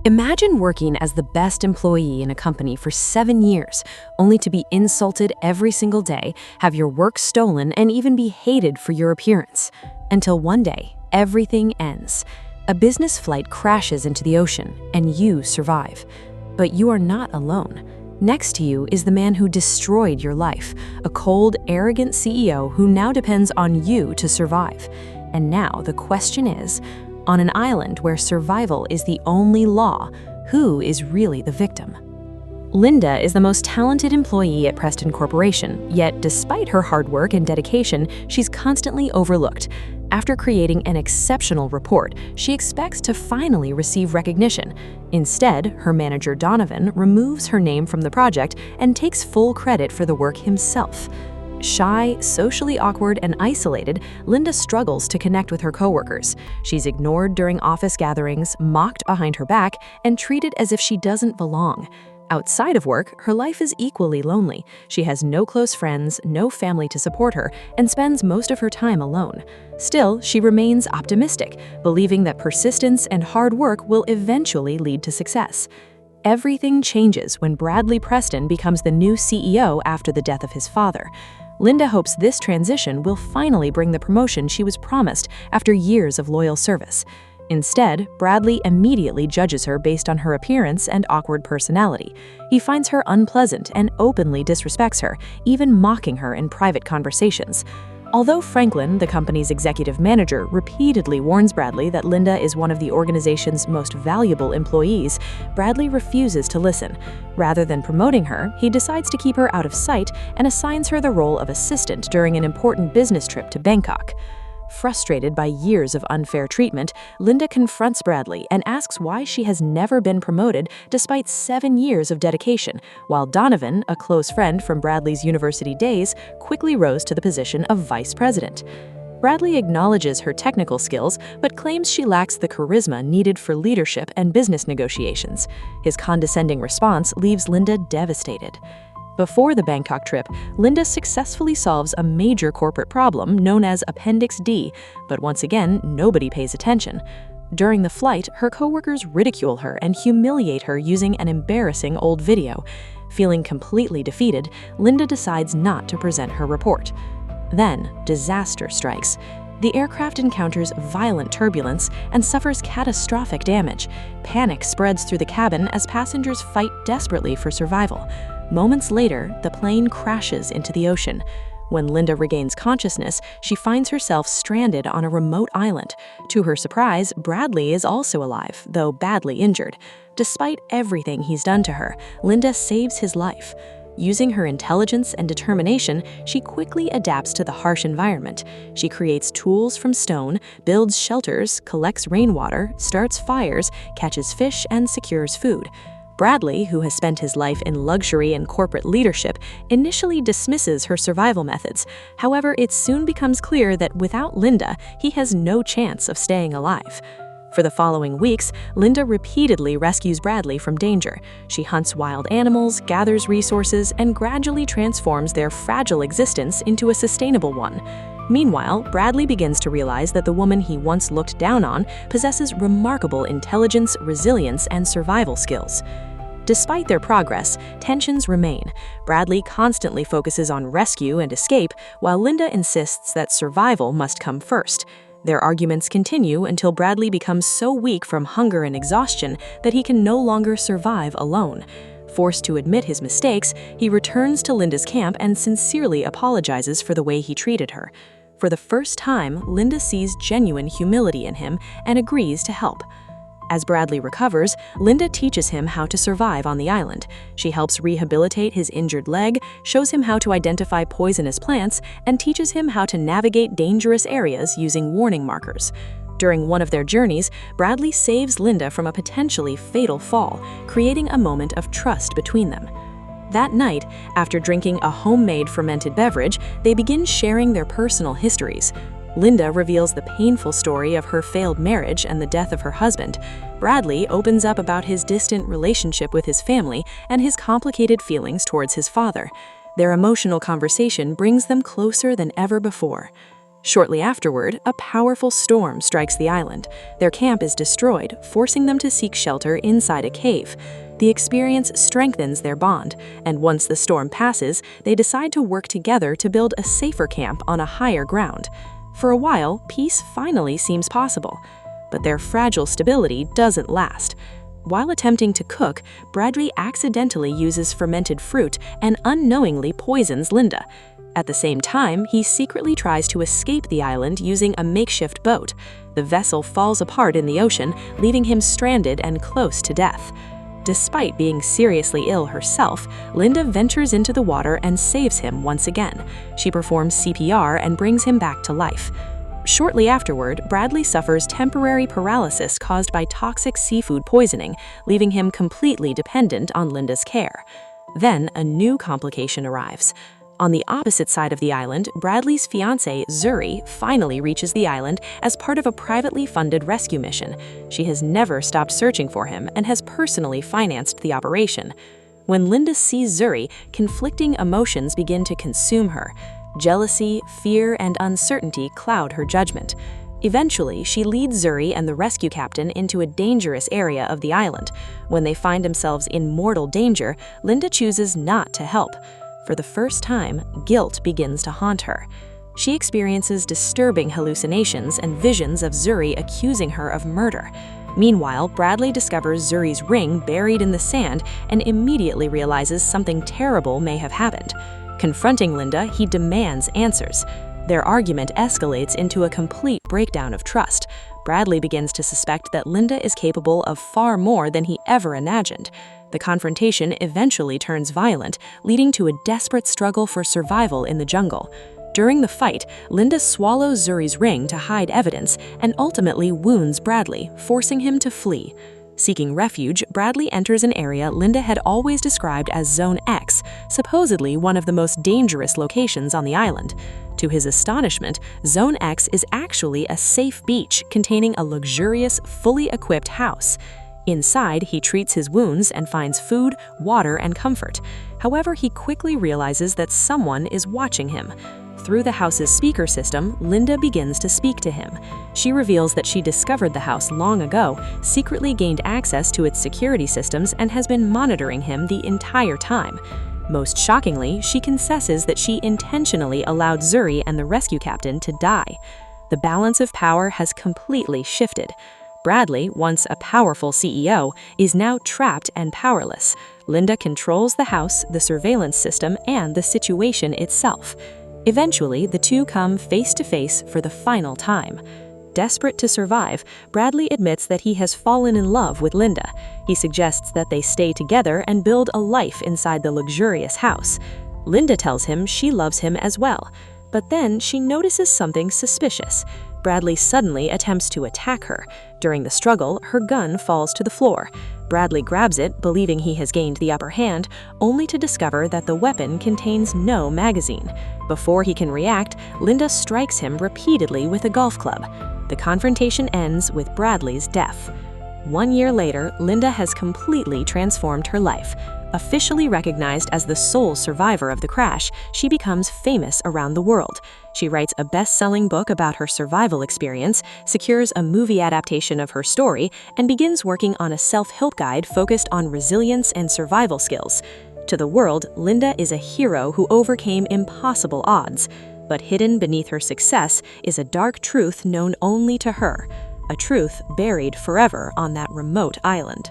Imagine working as the best employee in a company for 7 years, only to be insulted every single day, have your work stolen, and even be hated for your appearance. Until one day, everything ends. A business flight crashes into the ocean, and you survive. But you are not alone. Next to you is the man who destroyed your life, a cold, arrogant CEO who now depends on you to survive. And now the question is, on an island where survival is the only law, who is really the victim? Linda is the most talented employee at Preston Corporation, yet despite her hard work and dedication, she's constantly overlooked. After creating an exceptional report, she expects to finally receive recognition. Instead, her manager Donovan removes her name from the project and takes full credit for the work himself. Shy, socially awkward, and isolated, Linda struggles to connect with her coworkers. She's ignored during office gatherings, mocked behind her back, and treated as if she doesn't belong. Outside of work, her life is equally lonely. She has no close friends, no family to support her, and spends most of her time alone. Still, she remains optimistic, believing that persistence and hard work will eventually lead to success. Everything changes when Bradley Preston becomes the new CEO after the death of his father. Linda hopes this transition will finally bring the promotion she was promised after years of loyal service. Instead, Bradley immediately judges her based on her appearance and awkward personality. He finds her unpleasant and openly disrespects her, even mocking her in private conversations. Although Franklin, the company's executive manager, repeatedly warns Bradley that Linda is one of the organization's most valuable employees, Bradley refuses to listen. Rather than promoting her, he decides to keep her out of sight and assigns her the role of assistant during an important business trip to Bangkok. Frustrated by years of unfair treatment, Linda confronts Bradley and asks why she has never been promoted despite 7 years of dedication, while Donovan, a close friend from Bradley's university days, quickly rose to the position of vice president. Bradley acknowledges her technical skills, but claims she lacks the charisma needed for leadership and business negotiations. His condescending response leaves Linda devastated. Before the Bangkok trip, Linda successfully solves a major corporate problem known as Appendix D, but once again, nobody pays attention. During the flight, her coworkers ridicule her and humiliate her using an embarrassing old video. Feeling completely defeated, Linda decides not to present her report. Then, disaster strikes. The aircraft encounters violent turbulence and suffers catastrophic damage. Panic spreads through the cabin as passengers fight desperately for survival. Moments later, the plane crashes into the ocean. When Linda regains consciousness, she finds herself stranded on a remote island. To her surprise, Bradley is also alive, though badly injured. Despite everything he's done to her, Linda saves his life. Using her intelligence and determination, she quickly adapts to the harsh environment. She creates tools from stone, builds shelters, collects rainwater, starts fires, catches fish, and secures food. Bradley, who has spent his life in luxury and corporate leadership, initially dismisses her survival methods. However, it soon becomes clear that without Linda, he has no chance of staying alive. For the following weeks, Linda repeatedly rescues Bradley from danger. She hunts wild animals, gathers resources, and gradually transforms their fragile existence into a sustainable one. Meanwhile, Bradley begins to realize that the woman he once looked down on possesses remarkable intelligence, resilience, and survival skills. Despite their progress, tensions remain. Bradley constantly focuses on rescue and escape, while Linda insists that survival must come first. Their arguments continue until Bradley becomes so weak from hunger and exhaustion that he can no longer survive alone. Forced to admit his mistakes, he returns to Linda's camp and sincerely apologizes for the way he treated her. For the first time, Linda sees genuine humility in him and agrees to help. As Bradley recovers, Linda teaches him how to survive on the island. She helps rehabilitate his injured leg, shows him how to identify poisonous plants, and teaches him how to navigate dangerous areas using warning markers. During one of their journeys, Bradley saves Linda from a potentially fatal fall, creating a moment of trust between them. That night, after drinking a homemade fermented beverage, they begin sharing their personal histories. Linda reveals the painful story of her failed marriage and the death of her husband. Bradley opens up about his distant relationship with his family and his complicated feelings towards his father. Their emotional conversation brings them closer than ever before. Shortly afterward, a powerful storm strikes the island. Their camp is destroyed, forcing them to seek shelter inside a cave. The experience strengthens their bond, and once the storm passes, they decide to work together to build a safer camp on a higher ground. For a while, peace finally seems possible. But their fragile stability doesn't last. While attempting to cook, Bradley accidentally uses fermented fruit and unknowingly poisons Linda. At the same time, he secretly tries to escape the island using a makeshift boat. The vessel falls apart in the ocean, leaving him stranded and close to death. Despite being seriously ill herself, Linda ventures into the water and saves him once again. She performs CPR and brings him back to life. Shortly afterward, Bradley suffers temporary paralysis caused by toxic seafood poisoning, leaving him completely dependent on Linda's care. Then, a new complication arrives. On the opposite side of the island, Bradley's fiancée, Zuri, finally reaches the island as part of a privately funded rescue mission. She has never stopped searching for him and has personally financed the operation. When Linda sees Zuri, conflicting emotions begin to consume her. Jealousy, fear, and uncertainty cloud her judgment. Eventually, she leads Zuri and the rescue captain into a dangerous area of the island. When they find themselves in mortal danger, Linda chooses not to help. For the first time, guilt begins to haunt her. She experiences disturbing hallucinations and visions of Zuri accusing her of murder. Meanwhile, Bradley discovers Zuri's ring buried in the sand and immediately realizes something terrible may have happened. Confronting Linda, he demands answers. Their argument escalates into a complete breakdown of trust. Bradley begins to suspect that Linda is capable of far more than he ever imagined. The confrontation eventually turns violent, leading to a desperate struggle for survival in the jungle. During the fight, Linda swallows Zuri's ring to hide evidence and ultimately wounds Bradley, forcing him to flee. Seeking refuge, Bradley enters an area Linda had always described as Zone X, supposedly one of the most dangerous locations on the island. To his astonishment, Zone X is actually a safe beach containing a luxurious, fully equipped house. Inside, he treats his wounds and finds food, water, and comfort. However, he quickly realizes that someone is watching him. Through the house's speaker system, Linda begins to speak to him. She reveals that she discovered the house long ago, secretly gained access to its security systems, and has been monitoring him the entire time. Most shockingly, she confesses that she intentionally allowed Zuri and the rescue captain to die. The balance of power has completely shifted. Bradley, once a powerful CEO, is now trapped and powerless. Linda controls the house, the surveillance system, and the situation itself. Eventually, the two come face to face for the final time. Desperate to survive, Bradley admits that he has fallen in love with Linda. He suggests that they stay together and build a life inside the luxurious house. Linda tells him she loves him as well, but then she notices something suspicious. Bradley suddenly attempts to attack her. During the struggle, her gun falls to the floor. Bradley grabs it, believing he has gained the upper hand, only to discover that the weapon contains no magazine. Before he can react, Linda strikes him repeatedly with a golf club. The confrontation ends with Bradley's death. 1 year later, Linda has completely transformed her life. Officially recognized as the sole survivor of the crash, she becomes famous around the world. She writes a best-selling book about her survival experience, secures a movie adaptation of her story, and begins working on a self-help guide focused on resilience and survival skills. To the world, Linda is a hero who overcame impossible odds. But hidden beneath her success is a dark truth known only to her, a truth buried forever on that remote island.